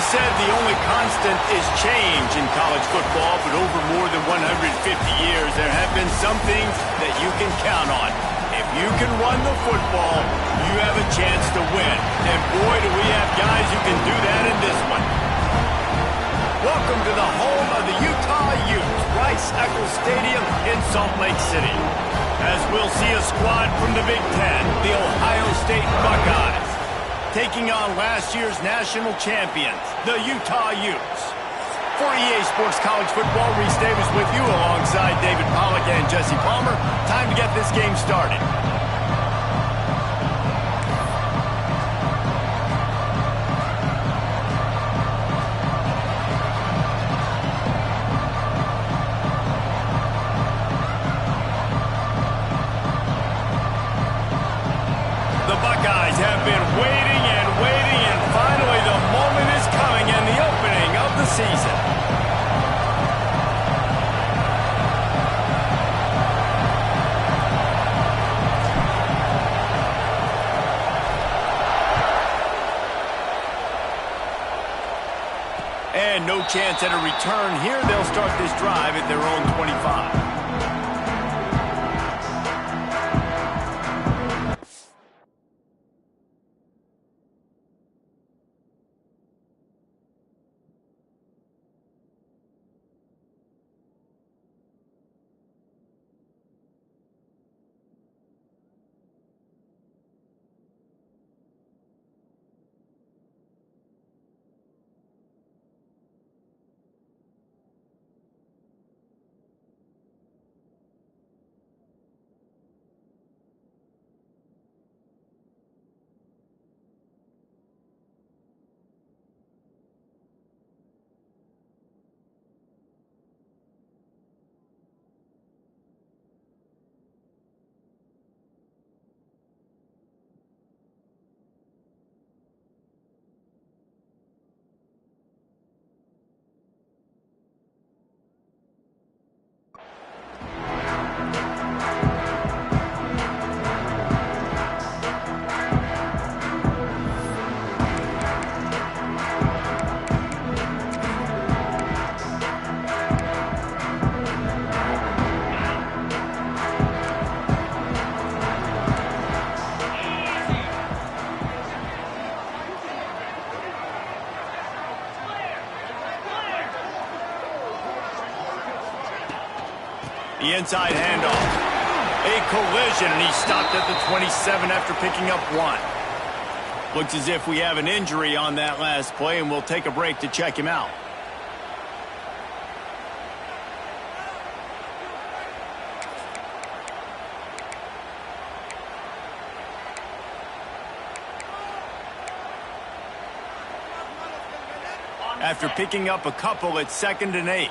always said the only constant is change in college football, but over more than 150 years, there have been some things that you can count on. If you can run the football, you have a chance to win. And boy, do we have guys who can do that in this one. Welcome to the home of the Utah Utes, Rice-Eccles Stadium in Salt Lake City. As we'll see a squad from the Big Ten, the Ohio State Buckeyes, taking on last year's national champions, the Utah Utes. For EA Sports College Football, Reese Davis with you alongside David Pollack and Jesse Palmer. Time to get this game started. The Buckeyes have been waiting and waiting, and finally the moment is coming and the opening of the season. And no chance at a return here. They'll start this drive at their own 25. The inside handoff. A collision, and he stopped at the 27 after picking up one. Looks as if we have an injury on that last play, and we'll take a break to check him out. After picking up a couple, it's 2nd and 8.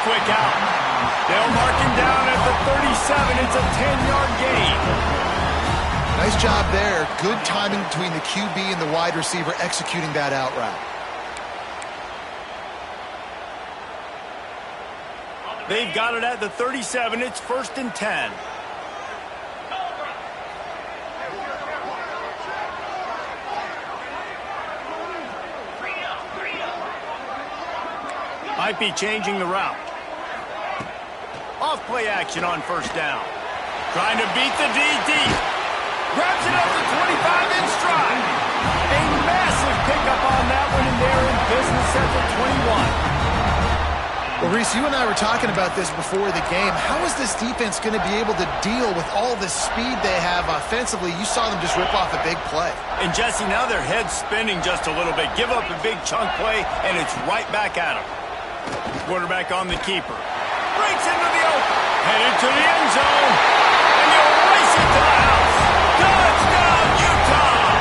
Quick out. They'll mark him down at the 37. It's a 10-yard gain. Nice job there. Good timing between the QB and the wide receiver executing that out route. They've got it at the 37. It's 1st and 10. Might be changing the route. Off play action on 1st down. Trying to beat the DT. Grabs it up to 25 in stride. A massive pickup on that one, and they're in business at the 21. Well, Reese, you and I were talking about this before the game. How is this defense going to be able to deal with all the speed they have offensively? You saw them just rip off a big play. And, Jesse, now their head's spinning just a little bit. Give up a big chunk play, and it's right back at them. Quarterback on the keeper. Breaks into the open. Headed to the end zone. And they'll race it to the house. Touchdown, Utah!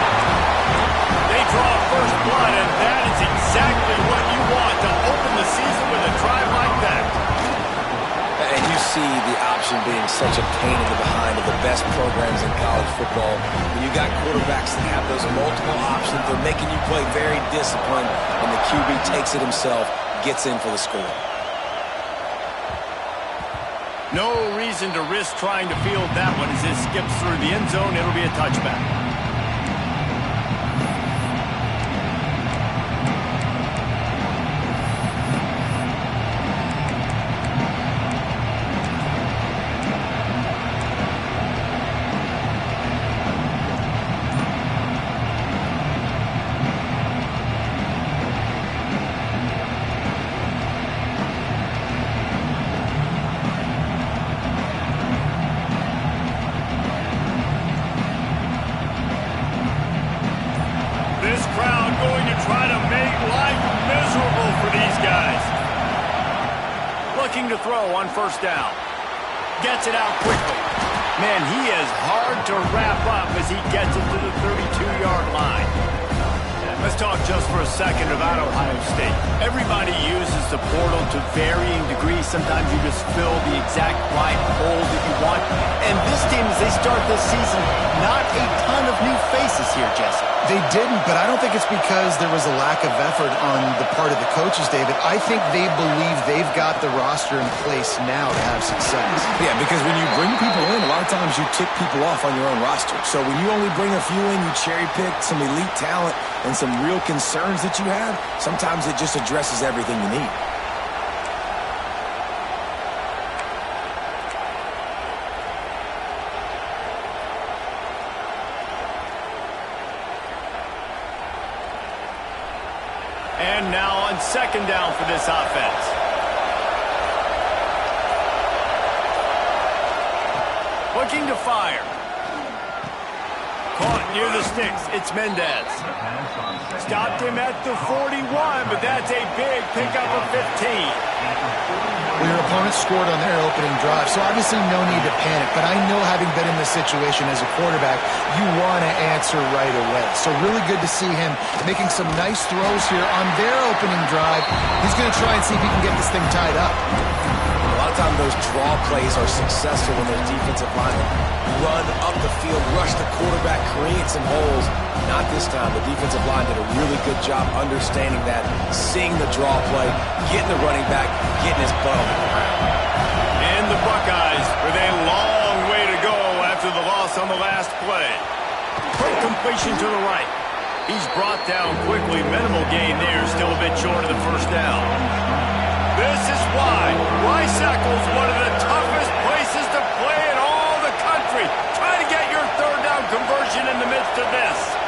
They draw first blood, and that is exactly what you want to open the season with a drive like that. And you see the option being such a pain in the behind of the best programs in college football. When you got quarterbacks that have those multiple options, they're making you play very disciplined, and the QB takes it himself, gets in for the score. No reason to risk trying to field that one as it skips through the end zone. It'll be a touchback. This crowd going to try to make life miserable for these guys. Looking to throw on first down. Gets it out quickly. Man, he is hard to wrap up as he gets it to the 32-yard line. Let's talk just for a second about Ohio State. Everybody uses the portal to varying degrees. Sometimes you just fill the exact right hole that you want. And this team, as they start this season, not a ton of new faces here, Jesse. They didn't, but I don't think it's because there was a lack of effort on the part of the coaches, David. I think they believe they've got the roster in place now to have success. Yeah, because when you bring people in, a lot of times you tick people off on your own roster. So when you only bring a few in, you cherry pick some elite talent and some real concerns that you have, sometimes it just addresses everything you need. And now on second down for this offense. Looking to fire. Caught near the sticks. It's Mendez. Stopped him at the 41, but that's a big pickup of 15. Well, your opponent scored on their opening drive, so obviously no need to panic. But I know, having been in this situation as a quarterback, you want to answer right away. So really good to see him making some nice throws here on their opening drive. He's going to try and see if he can get this thing tied up. A lot of times those draw plays are successful when those defensive linemen run up the field, rush the quarterback, create some holes. Not this time. The defensive line did a really good job understanding that, seeing the draw play, getting the running back, getting his butt on the ground. And the Buckeyes with a long way to go after the loss on the last play. Quick completion to the right. He's brought down quickly. Minimal gain there, still a bit short of the first down. This is why Rice-Eccles, one of the toughest places to play in all the country. Try to get your third down conversion in the midst of this.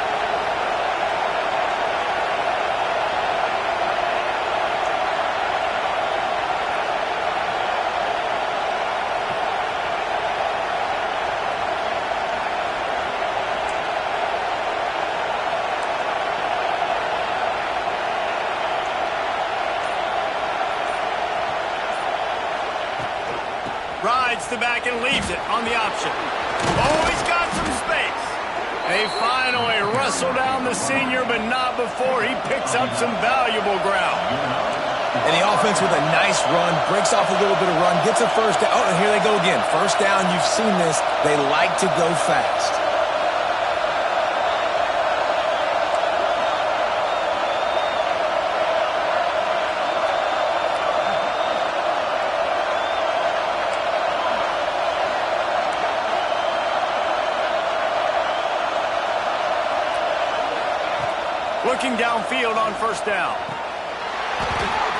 Rides the back and leaves it on the option. Oh, he's got some space. They finally wrestle down the senior, but not before he picks up some valuable ground. And the offense with a nice run, breaks off a little bit of run, gets a first down. Oh, and here they go again. First down, you've seen this. They like to go fast. Looking downfield on first down.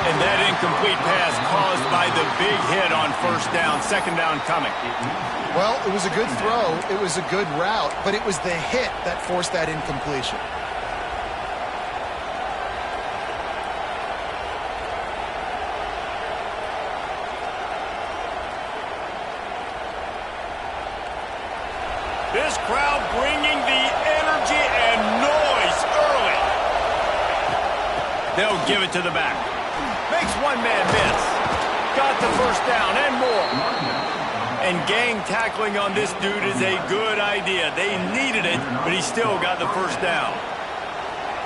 And that incomplete pass caused by the big hit on first down. Second down coming. Well, it was a good throw. It was a good route, but it was the hit that forced that incompletion. This crowd bringing the energy and noise early. They'll give it to the back. Makes one man miss. Got the first down and more. And gang tackling on this dude is a good idea. They needed it, but he still got the first down.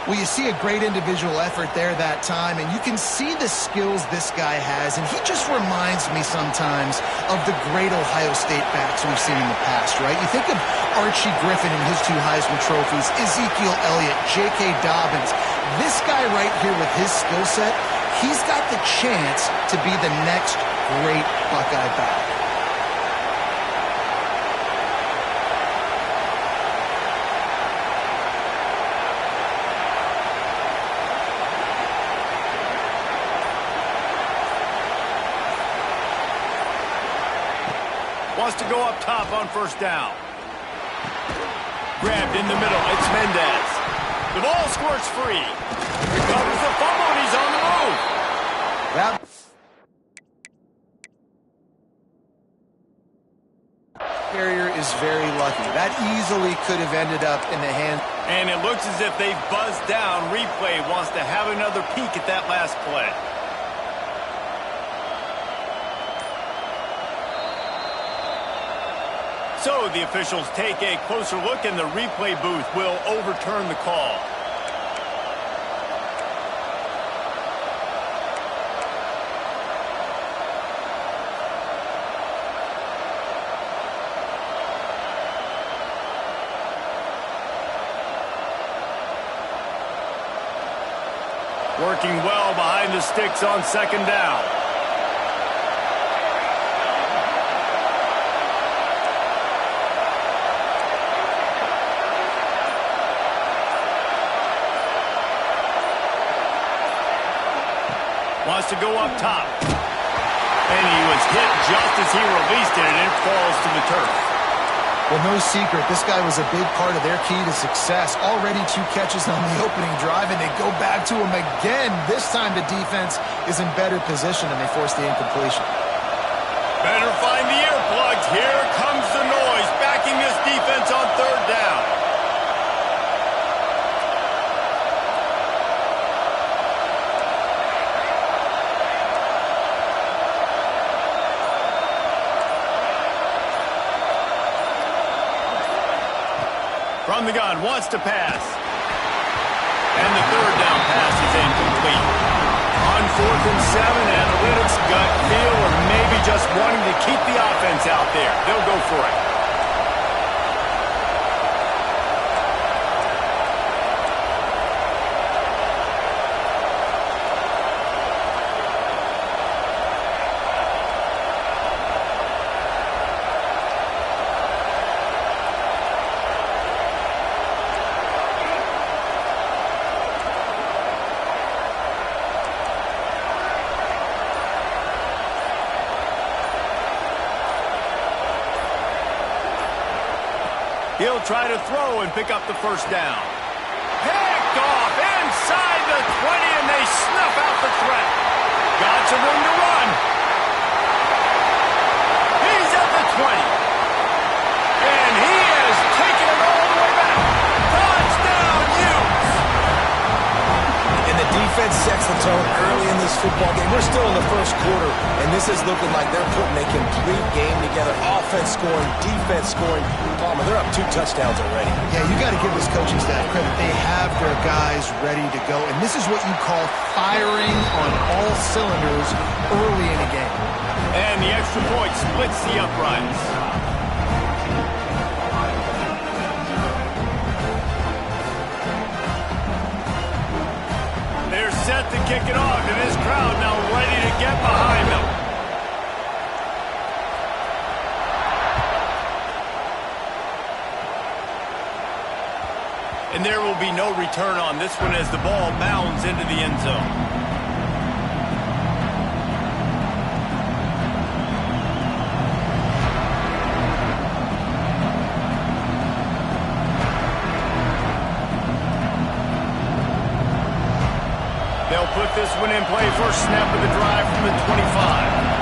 Well, you see a great individual effort there that time, and you can see the skills this guy has, and he just reminds me sometimes of the great Ohio State backs we've seen in the past, right? You think of Archie Griffin and his 2 Heisman trophies, Ezekiel Elliott, J.K. Dobbins. This guy right here with his skill set, he's got the chance to be the next great Buckeye back. Wants to go up top on first down. Grabbed in the middle. It's Mendez. The ball squirts free. Recovers the fumble, and he's on the move. That carrier is very lucky. That easily could have ended up in the hand. And it looks as if they've buzzed down. Replay wants to have another peek at that last play. So the officials take a closer look, and the replay booth will overturn the call. Working well behind the sticks on second down. Wants to go up top. And he was hit just as he released it, and it falls to the turf. Well, no secret, this guy was a big part of their key to success. Already 2 catches on the opening drive, and they go back to him again. This time the defense is in better position, and they force the incompletion. Better find the earplugs. Here comes the noise, backing this defense on third down. From the gun, wants to pass. And the third down pass is incomplete. On 4th and 7, analytics, gut feel, or maybe just wanting to keep the offense out there. They'll go for it. He'll try to throw and pick up the first down. Picked off inside the 20, and they snuff out the threat. Got some room to run. He's at the 20. And he has taken it all the way back. Touchdown, Utes! And the defense sets the tone early in this football game. We're still in the first quarter, and this is looking like they're putting a complete game together. Offense scoring, defense scoring. Palmer, they're up 2 touchdowns already. Yeah, you got to give this coaching staff credit. They have their guys ready to go, and this is what you call firing on all cylinders early in a game. And the extra point splits the uprights. They're set to kick it off, and this crowd now ready to get behind them. And there will be no return on this one as the ball bounds into the end zone. They'll put this one in play. First snap of the drive from the 25.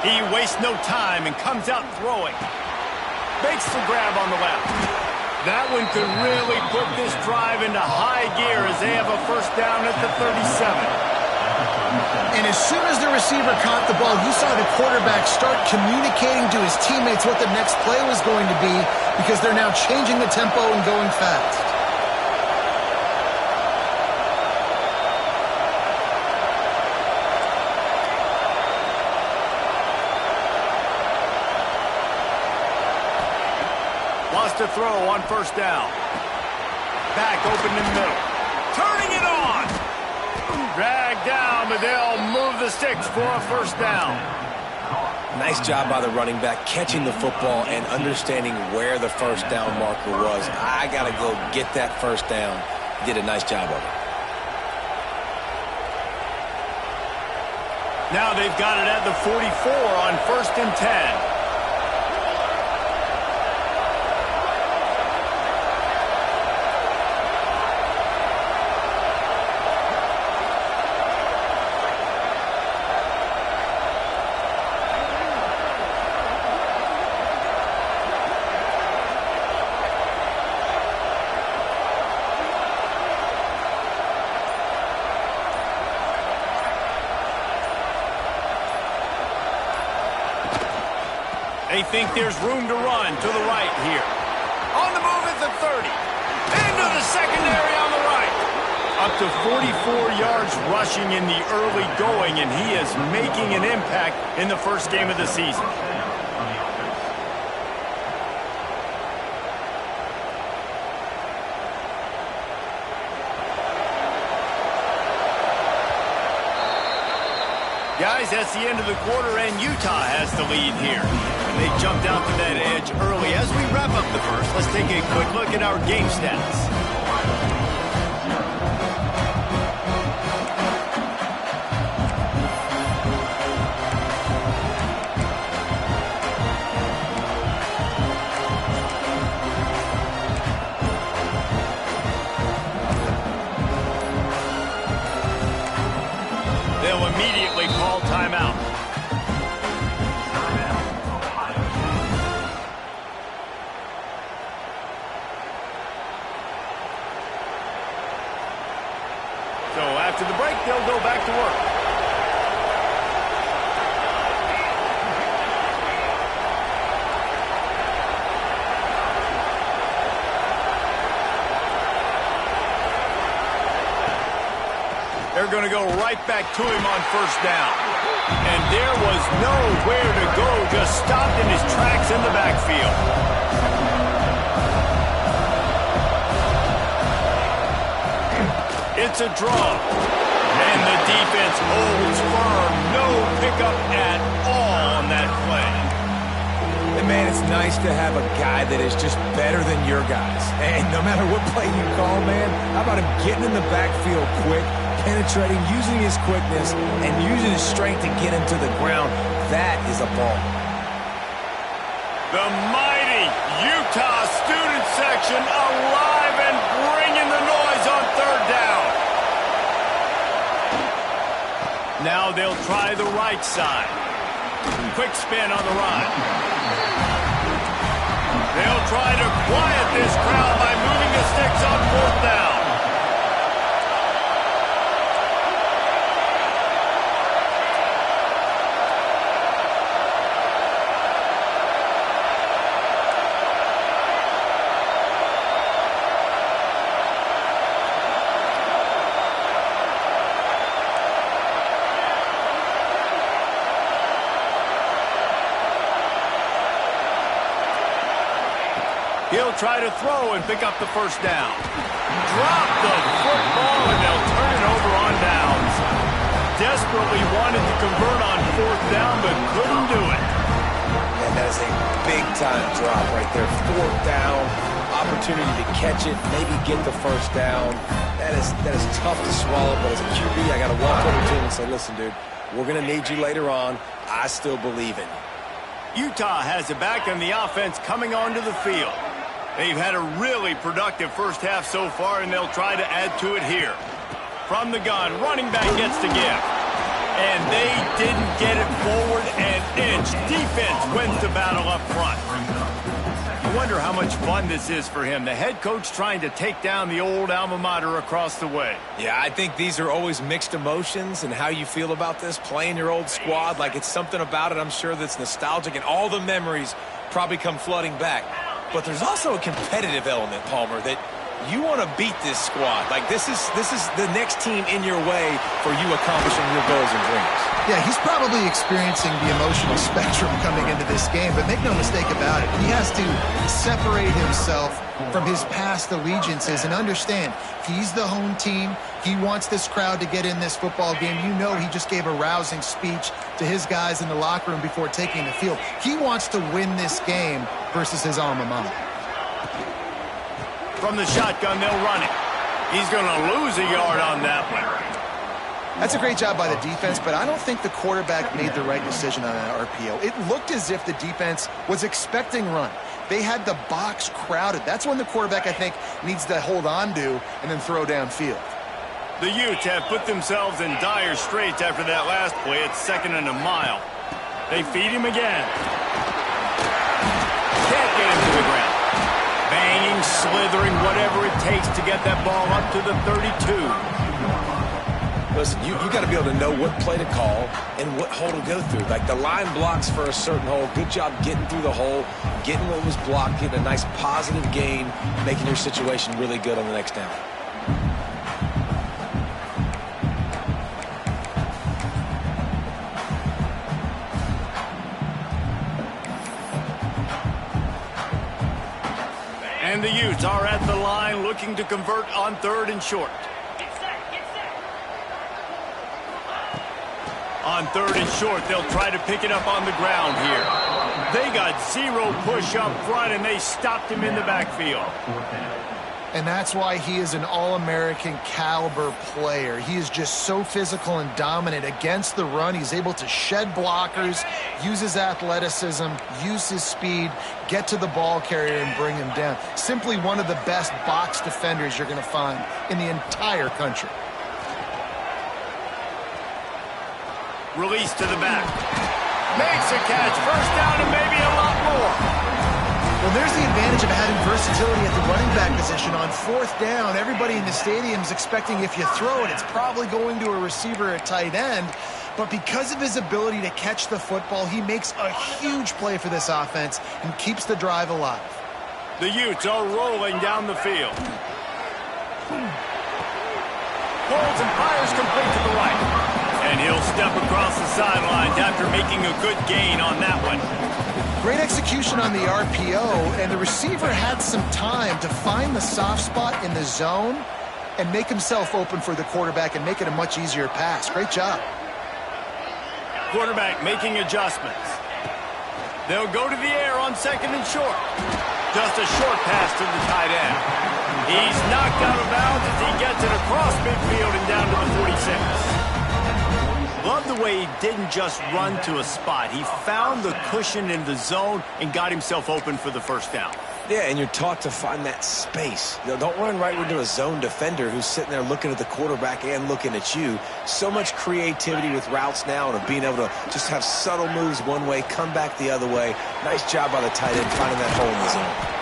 He wastes no time and comes out throwing. Makes the grab on the left. That one could really put this drive into high gear as they have a first down at the 37. And as soon as the receiver caught the ball, you saw the quarterback start communicating to his teammates what the next play was going to be because they're now changing the tempo and going fast. To throw on first down. Back open in the middle. Turning it on. Dragged down, but they'll move the sticks for a first down. Nice job by the running back, catching the football and understanding where the first down marker was. I got to go get that first down. He did a nice job of it. Now they've got it at the 44 on 1st and 10. They think there's room to run to the right here. On the move at the 30. Into the secondary on the right. Up to 44 yards rushing in the early going, and he is making an impact in the first game of the season. Guys, that's the end of the quarter, and Utah has the lead here. They jumped out to that edge early. As we wrap up the first, let's take a quick look at our game stats. They'll immediately call timeout. So after the break, they'll go back to work. They're going to go right back to him on first down. And there was nowhere to go, just stopped in his tracks in the backfield. It's a draw. And the defense holds firm. No pickup at all on that play. And man, it's nice to have a guy that is just better than your guys. And no matter what play you call, man, how about him getting in the backfield quick, penetrating, using his quickness, and using his strength to get him to the ground. That is a ball. The mighty Utah student section alive and bringing the noise on third down. Now they'll try the right side. Quick spin on the run. They'll try to quiet this crowd by moving the sticks on fourth down. He'll try to throw and pick up the first down. Drop the football, and they'll turn it over on downs. Desperately wanted to convert on fourth down, but couldn't do it. And that is a big-time drop right there. Fourth down, opportunity to catch it, maybe get the first down. That is tough to swallow, but as a QB, I got to walk over to him and say, listen, dude, we're going to need you later on. I still believe in you. Utah has it back on the offense coming onto the field. They've had a really productive first half so far, and they'll try to add to it here. From the gun, running back gets to give. And they didn't get it forward an inch. Defense wins the battle up front. You wonder how much fun this is for him. The head coach trying to take down the old alma mater across the way. Yeah, I think these are always mixed emotions, and how you feel about this, playing your old squad, like it's something about it, I'm sure, that's nostalgic, and all the memories probably come flooding back. But there's also a competitive element, Palmer, that You want to beat this squad. Like, this is the next team in your way for you accomplishing your goals and dreams. Yeah, he's probably experiencing the emotional spectrum coming into this game, but make no mistake about it. He has to separate himself from his past allegiances and understand he's the home team. He wants this crowd to get in this football game. You know, he just gave a rousing speech to his guys in the locker room before taking the field. He wants to win this game versus his alma mater. From the shotgun, they'll run it. He's going to lose a yard on that one. That's a great job by the defense, but I don't think the quarterback made the right decision on that RPO. It looked as if the defense was expecting run. They had the box crowded. That's when the quarterback, I think, needs to hold on to and then throw downfield. The Utes have put themselves in dire straits after that last play. It's 2nd and a mile. They feed him again. Can't get him to the ground. Banging, slithering, whatever it takes to get that ball up to the 32. Listen, you got to be able to know what play to call and what hole to go through. Like, the line blocks for a certain hole. Good job getting through the hole, getting what was blocked, getting a nice positive gain, making your situation really good on the next down. And the Utes are at the line looking to convert on 3rd and short. On 3rd and short, they'll try to pick it up on the ground here. They got 0 push up front, and they stopped him in the backfield. And that's why he is an All-American caliber player. He is just so physical and dominant against the run. He's able to shed blockers, use his athleticism, use his speed, get to the ball carrier and bring him down. Simply one of the best box defenders you're going to find in the entire country. Release to the back. Makes a catch. 1st down and maybe a lot more. Well, there's the advantage of having versatility at the running back position. On 4th down, everybody in the stadium is expecting if you throw it, it's probably going to a receiver at tight end. But because of his ability to catch the football, he makes a huge play for this offense and keeps the drive alive. The Utes are rolling down the field. Holds and fires complete to the right. And he'll step across the sidelines after making a good gain on that one. Great execution on the RPO, and the receiver had some time to find the soft spot in the zone and make himself open for the quarterback and make it a much easier pass. Great job. Quarterback making adjustments. They'll go to the air on 2nd and short. Just a short pass to the tight end. He's knocked out of bounds as he gets it across midfield and down to the 46. Love the way he didn't just run to a spot. He found the cushion in the zone and got himself open for the 1st down. Yeah, and you're taught to find that space. You know, don't run right into a zone defender who's sitting there looking at the quarterback and looking at you. So much creativity with routes now and of being able to just have subtle moves one way, come back the other way. Nice job by the tight end finding that hole in the zone.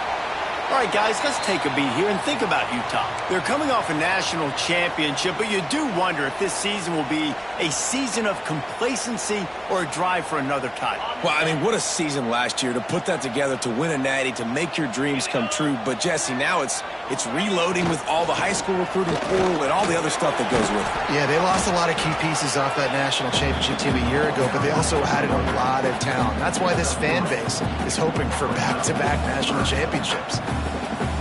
All right, guys, let's take a beat here and think about Utah. They're coming off a national championship, but you do wonder if this season will be a season of complacency or a drive for another title. Well, I mean, what a season last year to put that together, to win a natty, to make your dreams come true. But, Jesse, now it's reloading with all the high school recruiting portal and all the other stuff that goes with it. Yeah, they lost a lot of key pieces off that national championship team a year ago, but they also added a lot of talent. That's why this fan base is hoping for back-to-back national championships.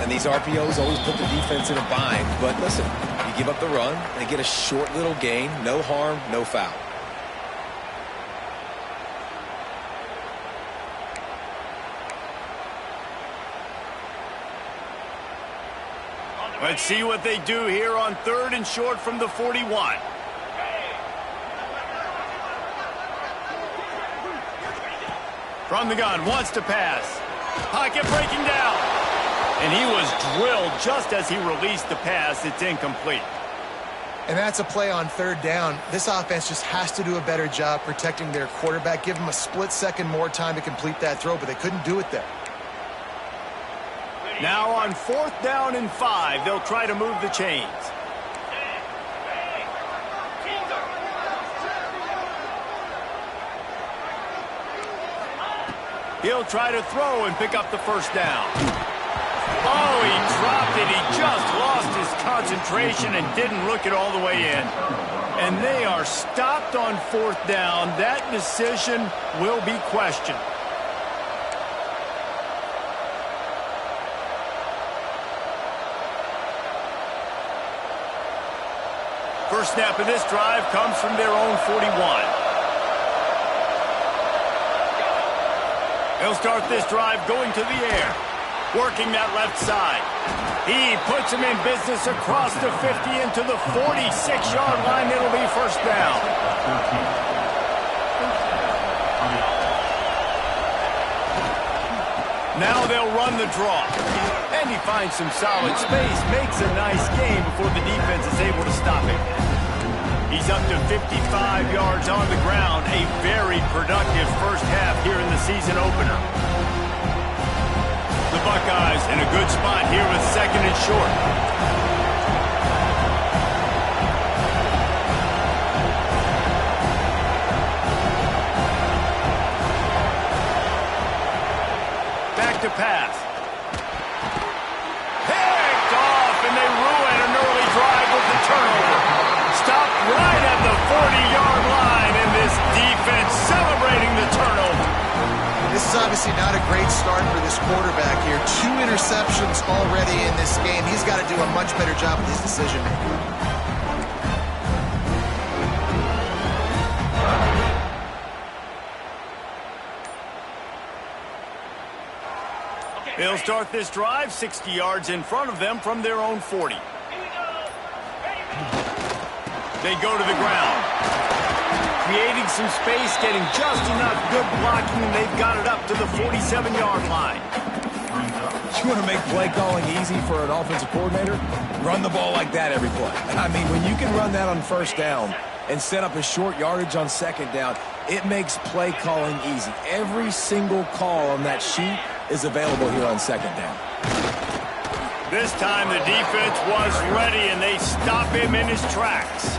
And these RPOs always put the defense in a bind. But listen, you give up the run, they get a short little gain, no harm, no foul. Let's see what they do here on 3rd and short from the 41. From the gun, wants to pass. Pocket breaking down. And he was drilled just as he released the pass. It's incomplete. And that's a play on 3rd down. This offense just has to do a better job protecting their quarterback. Give him a split second more time to complete that throw, but they couldn't do it there. Now on 4th down and 5, they'll try to move the chains. He'll try to throw and pick up the 1st down. Oh, he dropped it. He just lost his concentration and didn't look it all the way in. And they are stopped on 4th down. That decision will be questioned. First snap of this drive comes from their own 41. They'll start this drive going to the air, working that left side. He puts him in business across the 50 into the 46-yard line. It'll be first down. Now they'll run the draw. And he finds some solid space, makes a nice gain before the defense is able to stop him. He's up to 55 yards on the ground. A very productive first half here in the season opener. The Buckeyes in a good spot here with 2nd and short. Back to pass. Picked off, and they ruin an early drive with the turnover. Stopped right at the 40-yard line, and this defense celebrating the turnover. This is obviously not a great start for this quarterback here. 2 interceptions already in this game. He's got to do a much better job with his decision-making. They'll start this drive 60 yards in front of them from their own 40. They go to the ground. Creating some space, getting just enough good blocking, and they've got it up to the 47-yard line. You want to make play calling easy for an offensive coordinator? Run the ball like that every play. I mean, when you can run that on 1st down and set up a short yardage on 2nd down, it makes play calling easy. Every single call on that sheet is available here on 2nd down. This time the defense was ready, and they stop him in his tracks.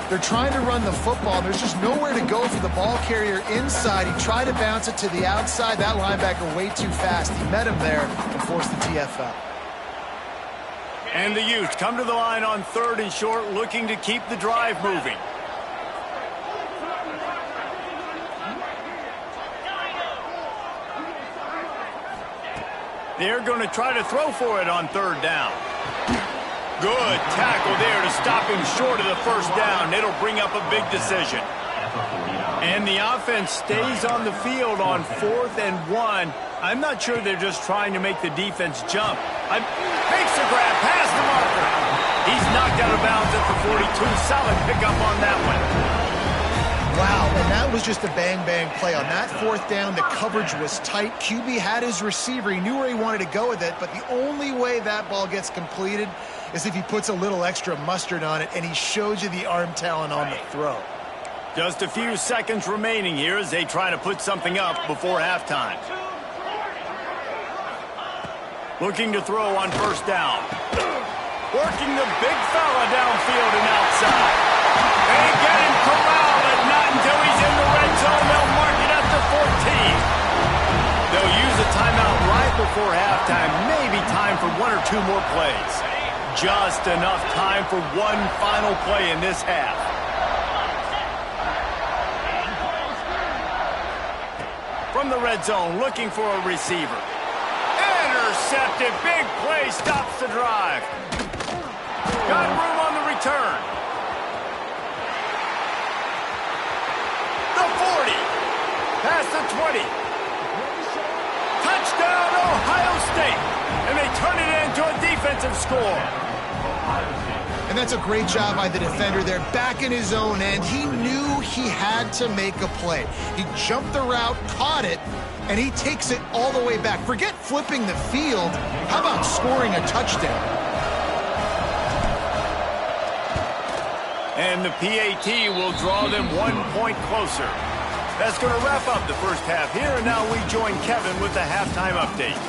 They're trying to run the football. There's just nowhere to go for the ball carrier inside. He tried to bounce it to the outside. That linebacker way too fast. He met him there and forced the TFL. And the Utes come to the line on 3rd and short, looking to keep the drive moving. They're going to try to throw for it on 3rd down. Good tackle there to stop him short of the first down. It'll bring up a big decision. And the offense stays on the field on 4th and 1. I'm not sure they're just trying to make the defense jump. Makes the grab past the marker. He's knocked out of bounds at the 42. Solid pickup on that one. Wow, and that was just a bang-bang play. On that 4th down, the coverage was tight. QB had his receiver. He knew where he wanted to go with it, but the only way that ball gets completed is if he puts a little extra mustard on it, and he shows you the arm talent on the throw. Just a few seconds remaining here as they try to put something up before halftime. Looking to throw on 1st down. Working the big fella downfield and outside. They get him corralled, but not until he's in the red zone. They'll mark it up to 14. They'll use a timeout right before halftime. Maybe time for 1 or 2 more plays. Just enough time for one final play in this half. From the red zone, looking for a receiver. Intercepted. Big play stops the drive. Got room on the return. The 40. Past the 20. Touchdown, Ohio State. And they turn it into a defensive score. And that's a great job by the defender there, back in his own end. He knew he had to make a play. He jumped the route, caught it, and he takes it all the way back. Forget flipping the field. How about scoring a touchdown? And the PAT will draw them 1 point closer. That's going to wrap up the first half here, and now we join Kevin with the halftime update.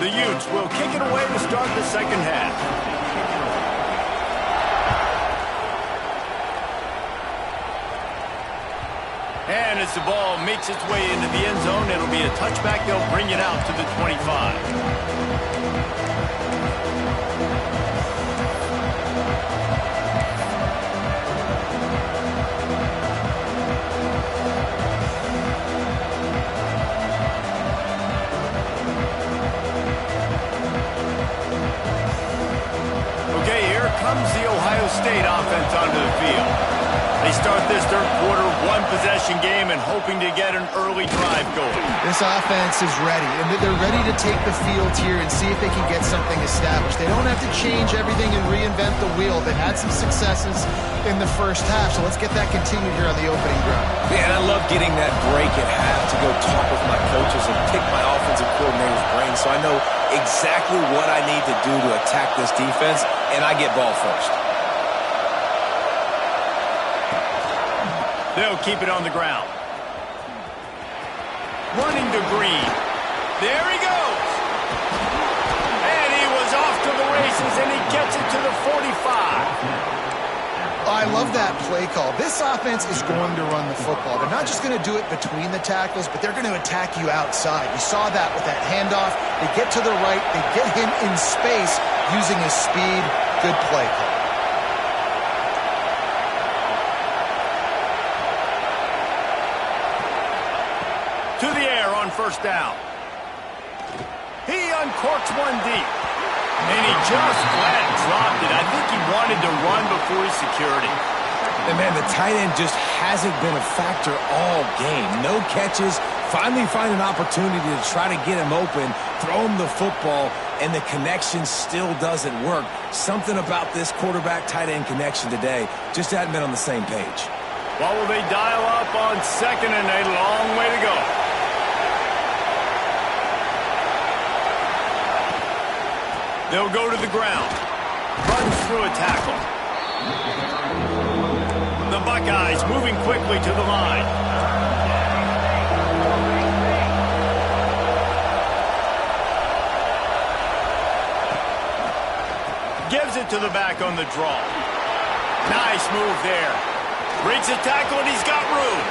The Utes will kick it away to start the second half. And as the ball makes its way into the end zone, it'll be a touchback. They'll bring it out to the 25. Comes the Ohio State offense onto the field. They start this third quarter one-possession game and hoping to get an early drive going. This offense is ready, and they're ready to take the field here and see if they can get something established. They don't have to change everything and reinvent the wheel. They've had some successes in the first half, so let's get that continued here on the opening drive. Yeah, and I love getting that break at half to go talk with my coaches and pick my offensive coordinator's brain so I know exactly what I need to do to attack this defense, and I get ball first. They'll keep it on the ground. Running to Green. There he goes. And he was off to the races, and he gets it to the 45. I love that play call. This offense is going to run the football. They're not just going to do it between the tackles, but they're going to attack you outside. We saw that with that handoff. They get to the right. They get him in space using his speed. Good play call. To the air on first down. He uncorks one deep. And he just flat dropped it. I think he wanted to run before he secured it. And man, the tight end just hasn't been a factor all game. No catches. Finally find an opportunity to try to get him open, throw him the football, and the connection still doesn't work. Something about this quarterback-tight end connection today just hadn't been on the same page. What will they dial up on second and a long way to go? They'll go to the ground. Runs through a tackle. The Buckeyes moving quickly to the line. Gives it to the back on the draw. Nice move there. Breaks a tackle and he's got room.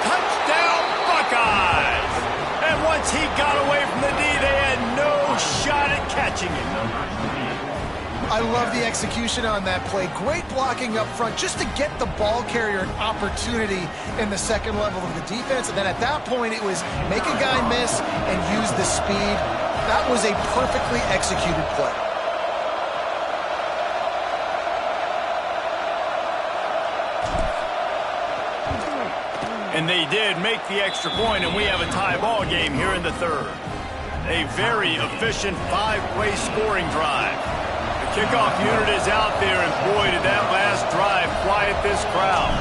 Touchdown Buckeyes! And once he got away from the knee, they had no shot at catching him. I love the execution on that play. Great blocking up front just to get the ball carrier an opportunity in the second level of the defense. And then at that point, it was make a guy miss and use the speed. That was a perfectly executed play. And they did make the extra point, and we have a tie ball game here in the third. A very efficient five-play scoring drive. The kickoff unit is out there, and boy, did that last drive quiet this crowd.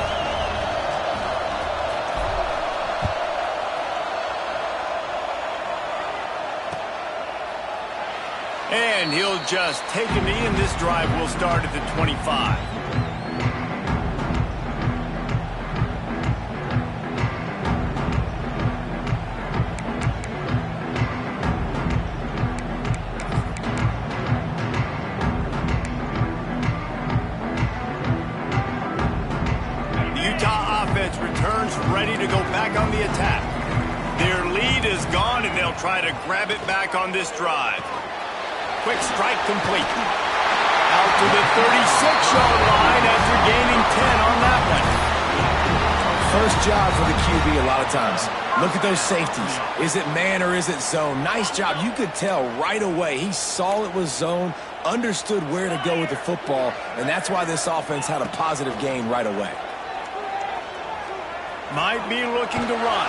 And he'll just take a knee, and this drive will start at the 25. Ready to go back on the attack. Their lead is gone, and they'll try to grab it back on this drive. Quick strike complete. Out to the 36-yard line after gaining 10 on that one. First job for the QB a lot of times. Look at those safeties. Is it man or is it zone? Nice job. You could tell right away. He saw it was zone, understood where to go with the football, and that's why this offense had a positive gain right away. Might be looking to run.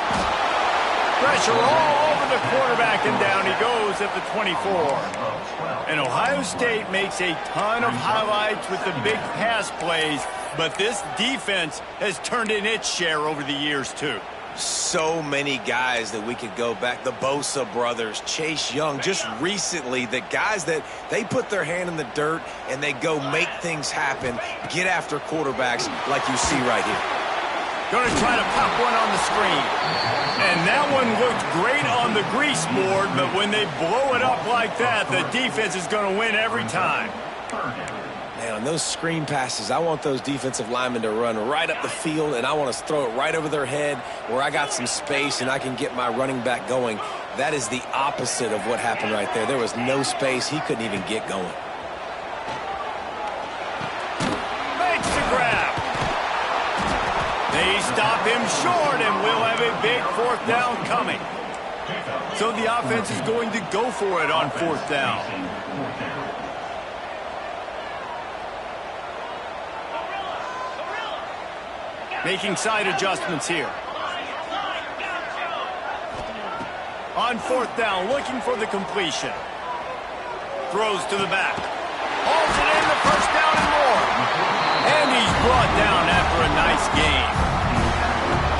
Pressure all over the quarterback, and down he goes at the 24. And Ohio State makes a ton of highlights with the big pass plays, but this defense has turned in its share over the years, too. So many guys that we could go back. The Bosa brothers, Chase Young, just recently, the guys that they put their hand in the dirt and they go make things happen, get after quarterbacks like you see right here. Going to try to pop one on the screen. And that one looked great on the grease board, but when they blow it up like that, the defense is going to win every time. Man, on those screen passes, I want those defensive linemen to run right up the field, and I want to throw it right over their head where I got some space and I can get my running back going. That is the opposite of what happened right there. There was no space. He couldn't even get going. Makes the grab. They stop him short, and we'll have a big 4th down coming. So the offense is going to go for it on 4th down. Making side adjustments here. On 4th down, looking for the completion. Throws to the back. Hauls it in, the 1st down and more. And he's brought down after a nice game.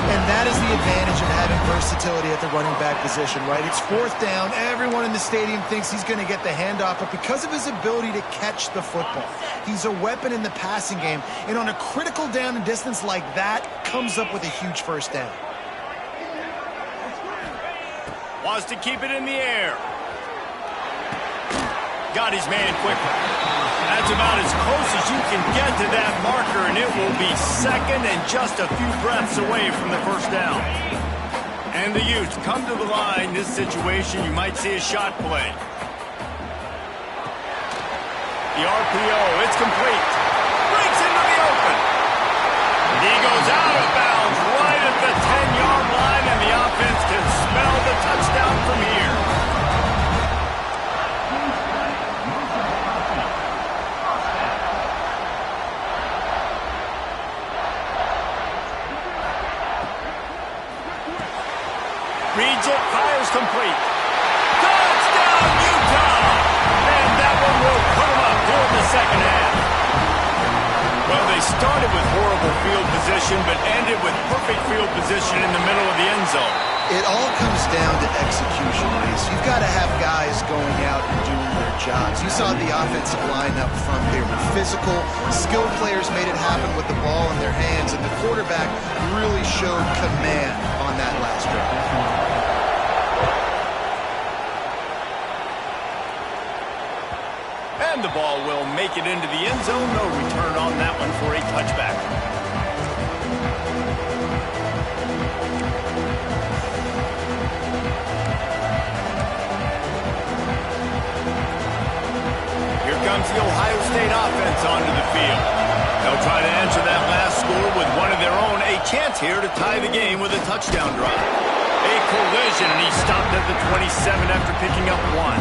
And that is the advantage of having versatility at the running back position, right? It's 4th down. Everyone in the stadium thinks he's going to get the handoff, but because of his ability to catch the football, he's a weapon in the passing game. And on a critical down and distance like that, comes up with a huge 1st down. Wants to keep it in the air. Got his man quickly. That's about as close as you can get to that marker, and it will be 2nd and just a few breaths away from the 1st down. And the Utes come to the line. This situation, you might see a shot play. The RPO, it's complete. Breaks into the open. And he goes out of bounds right at the 10-yard line, and the offense can smell the touchdown from here. Reads it, fires complete. Touchdown, Utah! And that one will put them up toward the 2nd half. Well, they started with horrible field position, but ended with perfect field position in the middle of the end zone. It all comes down to execution, Reese. You've got to have guys going out and doing their jobs. You saw the offensive line up front. They were physical. Skilled players made it happen with the ball in their hands, and the quarterback really showed command on that last drive. And the ball will make it into the end zone. No return on that one for a touchback. Here comes the Ohio State offense onto the field. They'll try to answer that last score with one of their own. A chance here to tie the game with a touchdown drive. A collision, and he stopped at the 27 after picking up 1.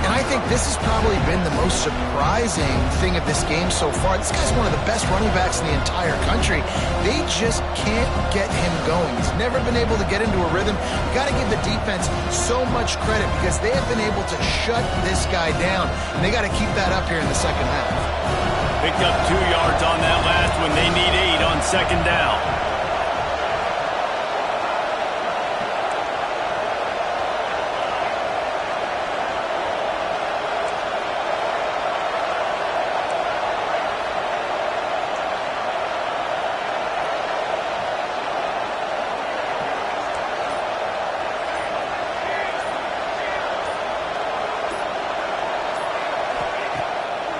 And I think this has probably been the most surprising thing of this game so far. This guy's one of the best running backs in the entire country. They just can't get him going. He's never been able to get into a rhythm. You got to give the defense so much credit because they have been able to shut this guy down. And they got to keep that up here in the 2nd half. Picked up 2 yards on that last one. They need 8 on 2nd down.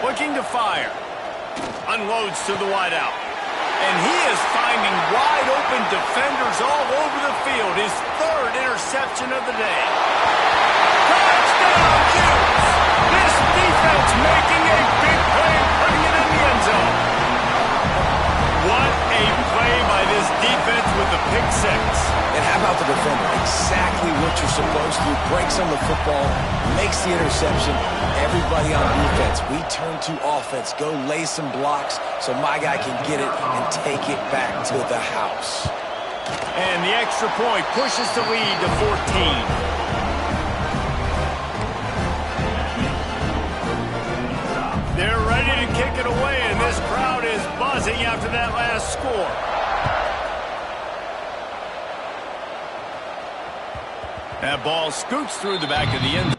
Looking to fire. Unloads to the wideout. And he is finding wide open defenders all over the field. His 3rd interception of the day. Touchdown, Utes! This defense making a big play, putting it in the end zone. What a play by this defense with the pick 6. And how about the defender? Exactly what you're supposed to do. Breaks on the football, makes the interception. Everybody on defense, we turn to offense. Go lay some blocks so my guy can get it and take it back to the house. And the extra point pushes the lead to 14. They're ready to kick it away, and this crowd is buzzing after that last score. That ball scoots through the back of the end.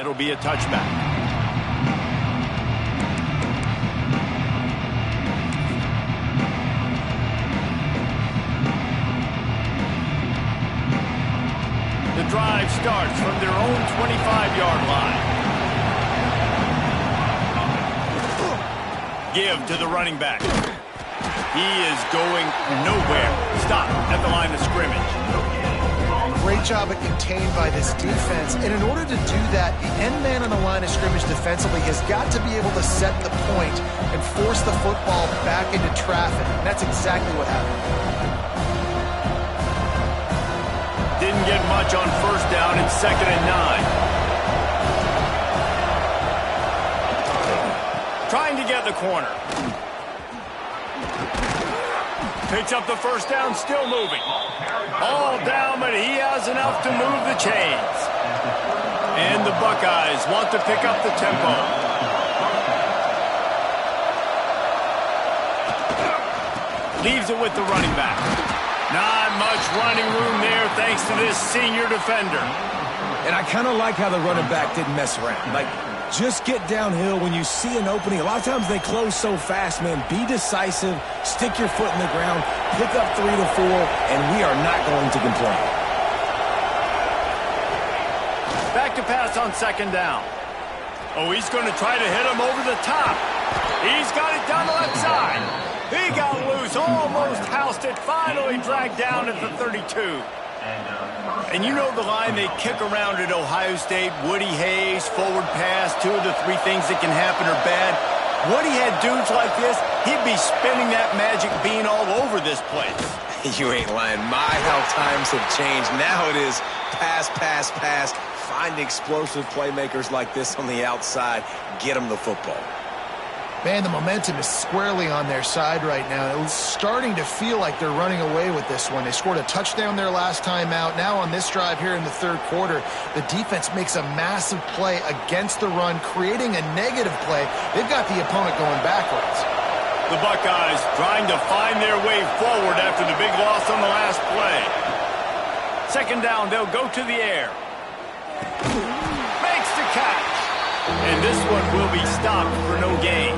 It'll be a touchback. The drive starts from their own 25-yard line. Give to the running back. He is going nowhere. Stop at the line of scrimmage. Great job at contained by this defense. And in order to do that, the end man on the line of scrimmage defensively has got to be able to set the point and force the football back into traffic. And that's exactly what happened. Didn't get much on first down in 2nd and 9. Trying to get the corner. Picks up the first down, still moving. All down, but he has enough to move the chains. And the Buckeyes want to pick up the tempo. Leaves it with the running back. Not much running room there thanks to this senior defender. And I kind of like how the running back didn't mess around. Like, just get downhill when you see an opening. A lot of times they close so fast, man. Be decisive, stick your foot in the ground, pick up 3 to 4, and we are not going to complain. Back to pass on 2nd down. Oh, he's going to try to hit him over the top. He's got it down the left side. He got loose, almost housed it, finally dragged down at the 32. And you know the line they kick around at Ohio State, Woody Hayes, forward pass, 2 of the 3 things that can happen are bad. Woody had dudes like this, he'd be spinning that magic bean all over this place. You ain't lying. My, how times have changed. Now it is pass, pass, pass. Find explosive playmakers like this on the outside. Get them the football. Man, the momentum is squarely on their side right now. It's starting to feel like they're running away with this one. They scored a touchdown their last time out. Now on this drive here in the 3rd quarter, the defense makes a massive play against the run, creating a negative play. They've got the opponent going backwards. The Buckeyes trying to find their way forward after the big loss on the last play. 2nd down, they'll go to the air. Makes the catch. And this one will be stopped for no gain.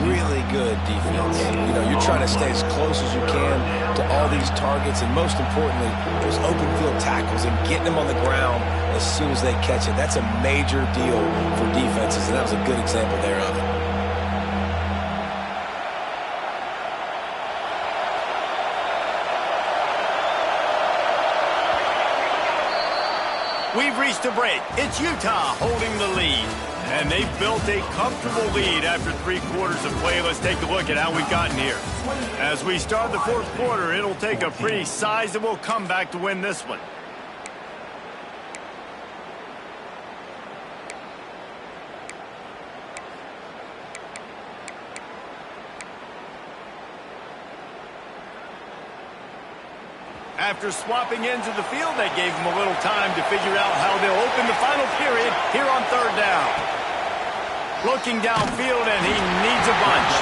Really good defense. You know, you're trying to stay as close as you can to all these targets, and most importantly, those open field tackles and getting them on the ground as soon as they catch it. That's a major deal for defenses, and that was a good example there of it. We've reached a break. It's Utah holding the lead. And they've built a comfortable lead after 3 quarters of play. Let's take a look at how we've gotten here. As we start the 4th quarter, it'll take a pretty sizable comeback to win this one. After swapping ends of the field, that gave them a little time to figure out how they'll open the final period here on 3rd down. Looking downfield, and he needs a bunch.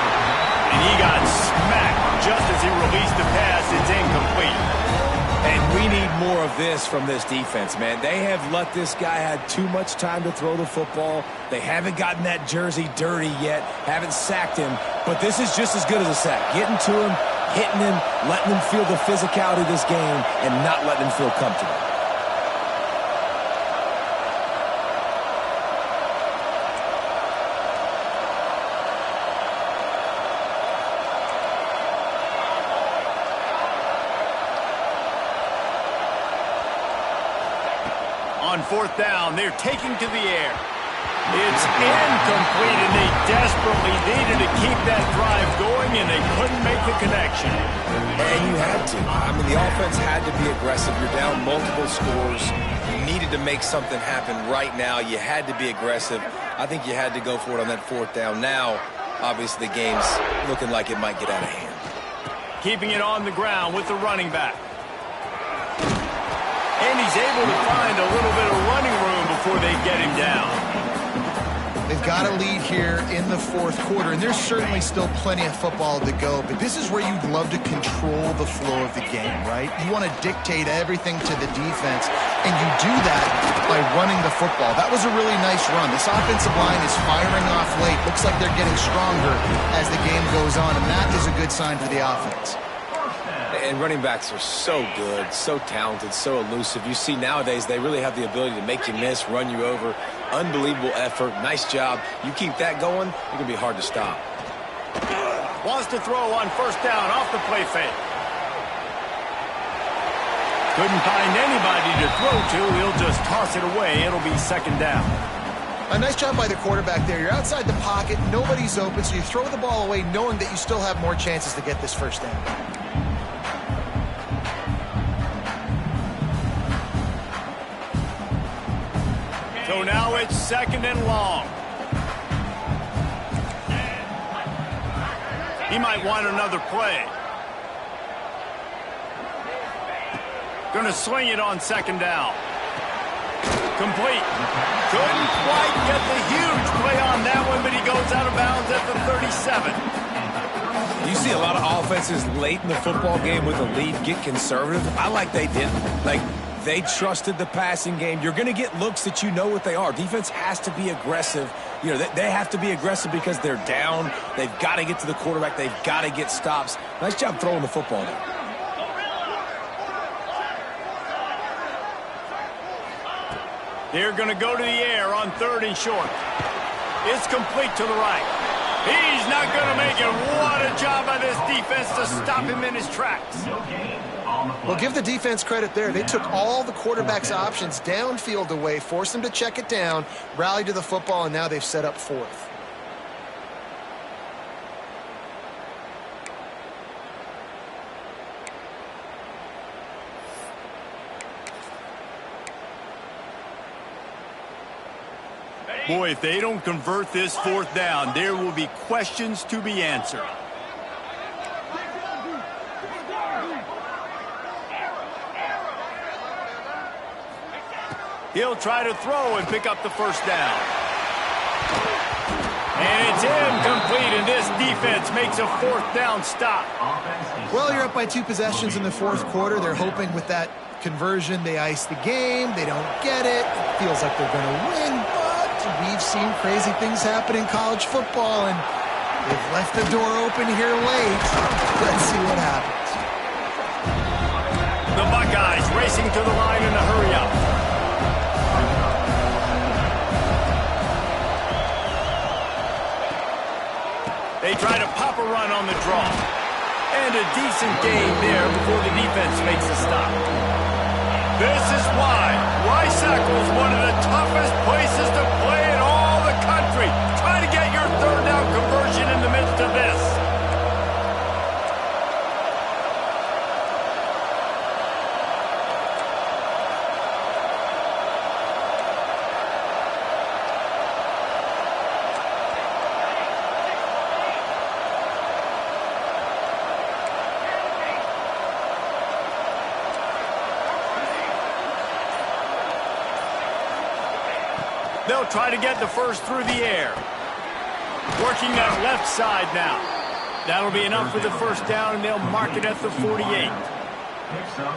And he got smacked just as he released the pass. It's incomplete. And we need more of this from this defense, man. They have let this guy have too much time to throw the football. They haven't gotten that jersey dirty yet, haven't sacked him. But this is just as good as a sack. Getting to him, hitting him, letting him feel the physicality of this game, and not letting him feel comfortable. On 4th down, they're taking to the air. It's incomplete, and they desperately needed to keep that drive going, and they couldn't make the connection. And you had to. I mean, the offense had to be aggressive. You're down multiple scores. You needed to make something happen right now. You had to be aggressive. I think you had to go for it on that 4th down. Now, obviously, the game's looking like it might get out of hand. Keeping it on the ground with the running back. And he's able to find a little bit of running room before they get him down. They've got a lead here in the fourth quarter, and there's certainly still plenty of football to go, but this is where you'd love to control the flow of the game, right? You want to dictate everything to the defense, and you do that by running the football. That was a really nice run. This offensive line is firing off late. Looks like they're getting stronger as the game goes on, and that is a good sign for the offense. And running backs are so good, so talented, so elusive. You see nowadays they really have the ability to make you miss, run you over. Unbelievable effort. Nice job. You keep that going, it's going to be hard to stop. Wants to throw on first down off the play fake. Couldn't find anybody to throw to. He'll just toss it away. It'll be second down. A nice job by the quarterback there. You're outside the pocket. Nobody's open, so you throw the ball away knowing that you still have more chances to get this first down. So now it's second and long. He might want another play. Going to swing it on second down. Complete. Couldn't quite get the huge play on that one, but he goes out of bounds at the 37. You see a lot of offenses late in the football game with a lead get conservative. I like they didn't. Like, they trusted the passing game. You're going to get looks that you know what they are. Defense has to be aggressive. You know, they have to be aggressive because they're down. They've got to get to the quarterback. They've got to get stops. Nice job throwing the football there. They're going to go to the air on third and short. It's complete to the right. He's not going to make it. What a job by this defense to stop him in his tracks. Well, give the defense credit there. They took all the quarterback's options downfield away, forced him to check it down, rallied to the football, and now they've set up fourth. Boy, if they don't convert this fourth down, there will be questions to be answered. He'll try to throw and pick up the first down. And it's incomplete, and this defense makes a fourth down stop. Well, you're up by 2 possessions in the fourth quarter. They're hoping with that conversion they ice the game. They don't get it. It feels like they're going to win, but we've seen crazy things happen in college football, and they've left the door open here late. Let's see what happens. The Buckeyes racing to the line in a hurry-up. They try to pop a run on the draw. And a decent gain there before the defense makes a stop. This is why Rice-Eccles is one of the toughest places to play in all the country. Try to get your third down conversion in the midst of this. They'll try to get the first through the air. Working that left side now. That'll be enough for the first down, and they'll mark it at the 48.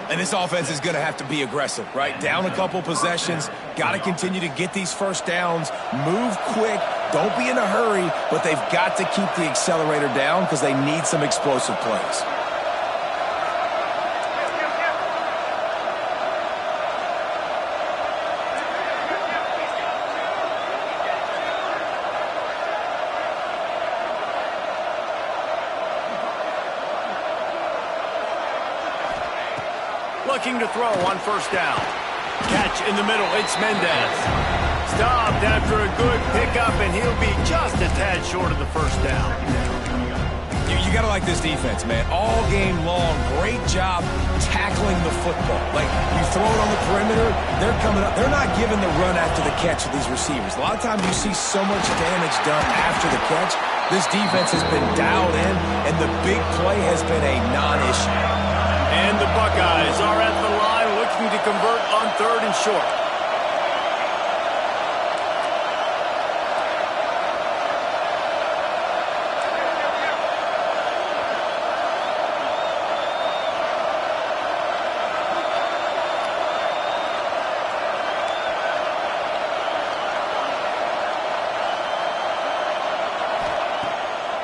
And this offense is going to have to be aggressive, right? Down a couple possessions. Got to continue to get these first downs. Move quick. Don't be in a hurry, but they've got to keep the accelerator down because they need some explosive plays. Looking to throw on first down. Catch in the middle. It's Mendez. Stopped after a good pickup, and he'll be just a tad short of the first down. You got to like this defense, man. All game long, great job tackling the football. Like, you throw it on the perimeter, they're coming up. They're not giving the run after the catch to these receivers. A lot of times you see so much damage done after the catch. This defense has been dialed in, and the big play has been a non-issue. And the Buckeyes are at the line looking to convert on third and short.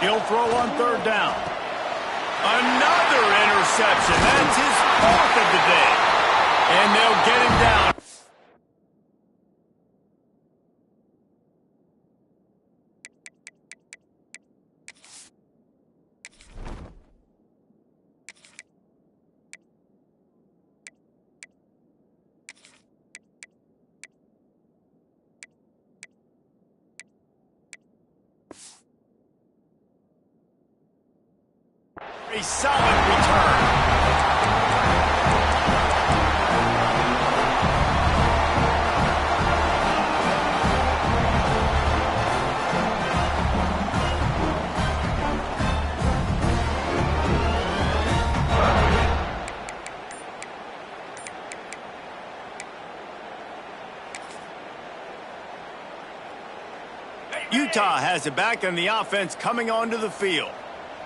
He'll throw on third down. Another interception. That's his fourth of the day. And they'll get him down. A solid return. Utah has it back, and the offense coming onto the field.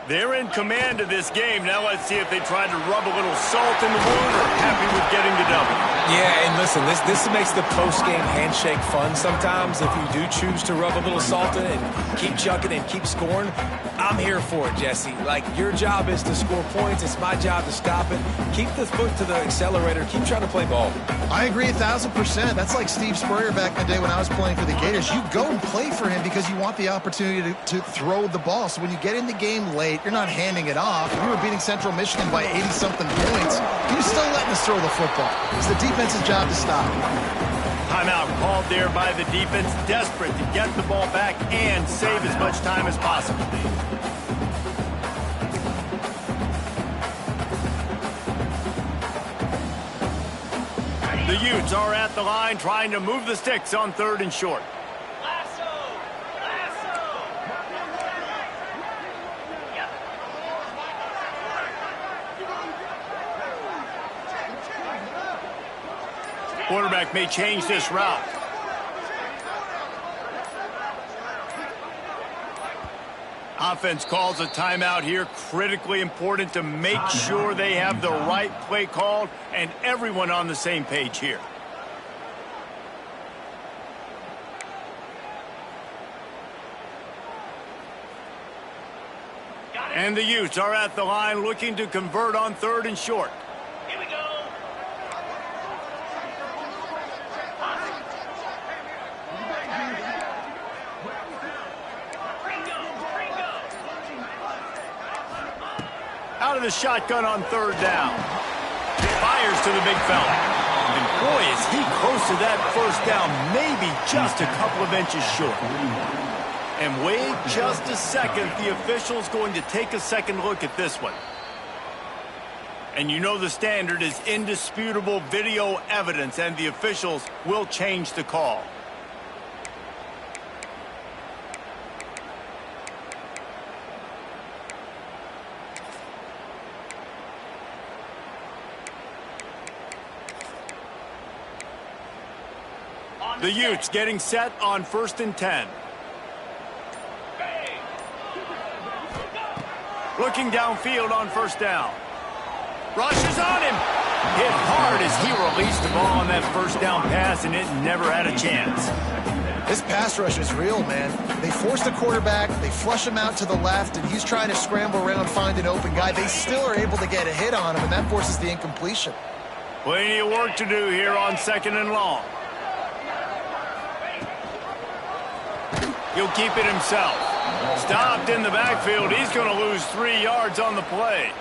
They're in command of this game. Now let's see if they try to rub a little salt in the wound or happy with getting the W. Yeah, and listen, this makes the post-game handshake fun sometimes. If you do choose to rub a little salt in it and keep chucking and keep scoring, I'm here for it, Jesse. Like, your job is to score points. It's my job to stop it. Keep the foot to the accelerator. Keep trying to play ball. I agree 1,000%. That's like Steve Spurrier back in the day when I was playing for the Gators. You go and play for him because you want the opportunity to throw the ball. So when you get in the game late, you're not handing it off. We were beating Central Michigan by 80-something points. You're still letting us throw the football. It's the defense's job to stop. Timeout called there by the defense, desperate to get the ball back and save as much time as possible. The Utes are at the line trying to move the sticks on third and short. Quarterback may change this route. Offense calls a timeout here. Critically important to make sure they have the right play called and everyone on the same page here. And the Utes are at the line looking to convert on third and short. Out of the shotgun on third down. Fires to the big fella. And boy, is he close to that first down, maybe just a couple of inches short. And wait just a second, the official's going to take a second look at this one. And you know the standard is indisputable video evidence, and the officials will change the call. The Utes getting set on 1st and 10. Looking downfield on first down. Rushes on him. Hit hard as he released the ball on that first down pass, and it never had a chance. This pass rush is real, man. They force the quarterback, they flush him out to the left, and he's trying to scramble around, find an open guy. They still are able to get a hit on him, and that forces the incompletion. Plenty of work to do here on 2nd and long. He'll keep it himself. Stopped in the backfield. He's going to lose 3 yards on the play.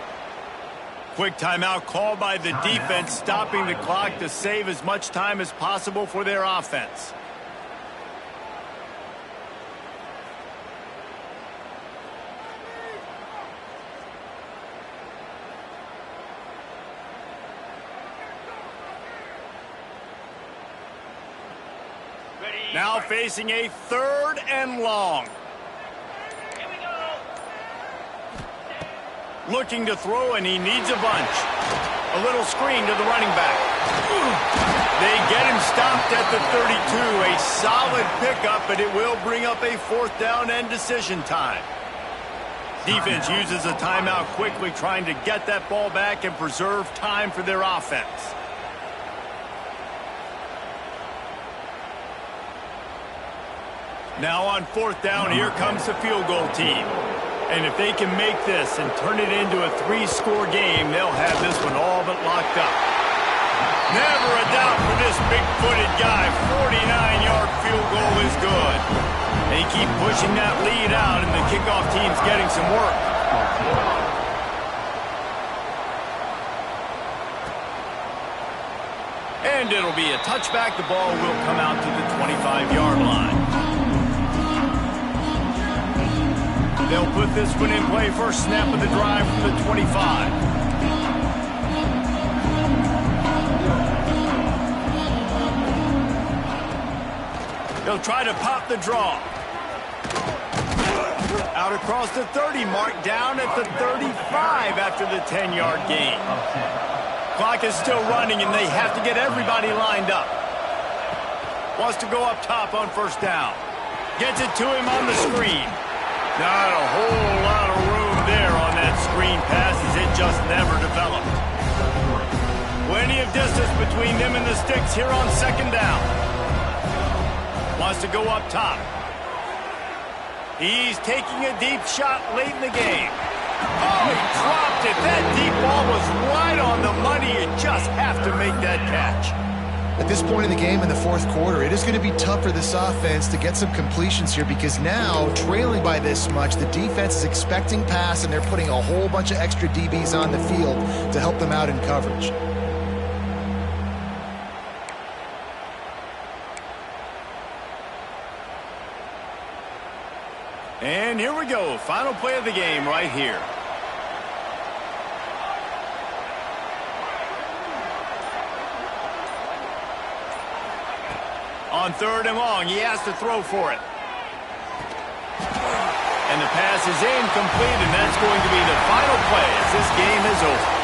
Quick timeout called by the defense, stopping the clock to save as much time as possible for their offense. Now facing a 3rd and long. Here we go. Looking to throw, and he needs a bunch. A little screen to the running back. They get him stopped at the 32. A solid pickup, but it will bring up a 4th down and decision time. Defense uses a timeout quickly, trying to get that ball back and preserve time for their offense. Now on 4th down, here comes the field goal team. And if they can make this and turn it into a 3-score game, they'll have this one all but locked up. Never a doubt for this big-footed guy. 49-yard field goal is good. They keep pushing that lead out, and the kickoff team's getting some work. And it'll be a touchback. The ball will come out to the 25-yard line. They'll put this one in play. First snap of the drive from the 25. They'll try to pop the draw. Out across the 30 mark, down at the 35 after the 10-yard gain. Clock is still running, and they have to get everybody lined up. Wants to go up top on first down. Gets it to him on the screen. Not a whole lot of room there on that screen pass, as it just never developed. Plenty of distance between them and the sticks here on second down. Wants to go up top. He's taking a deep shot late in the game. Oh, he dropped it. That deep ball was right on the money. You just have to make that catch. At this point in the game in the fourth quarter, it is going to be tough for this offense to get some completions here because now, trailing by this much, the defense is expecting pass, and they're putting a whole bunch of extra DBs on the field to help them out in coverage. And here we go. Final play of the game right here. On third and long, he has to throw for it. And the pass is incomplete, and that's going to be the final play as this game is over.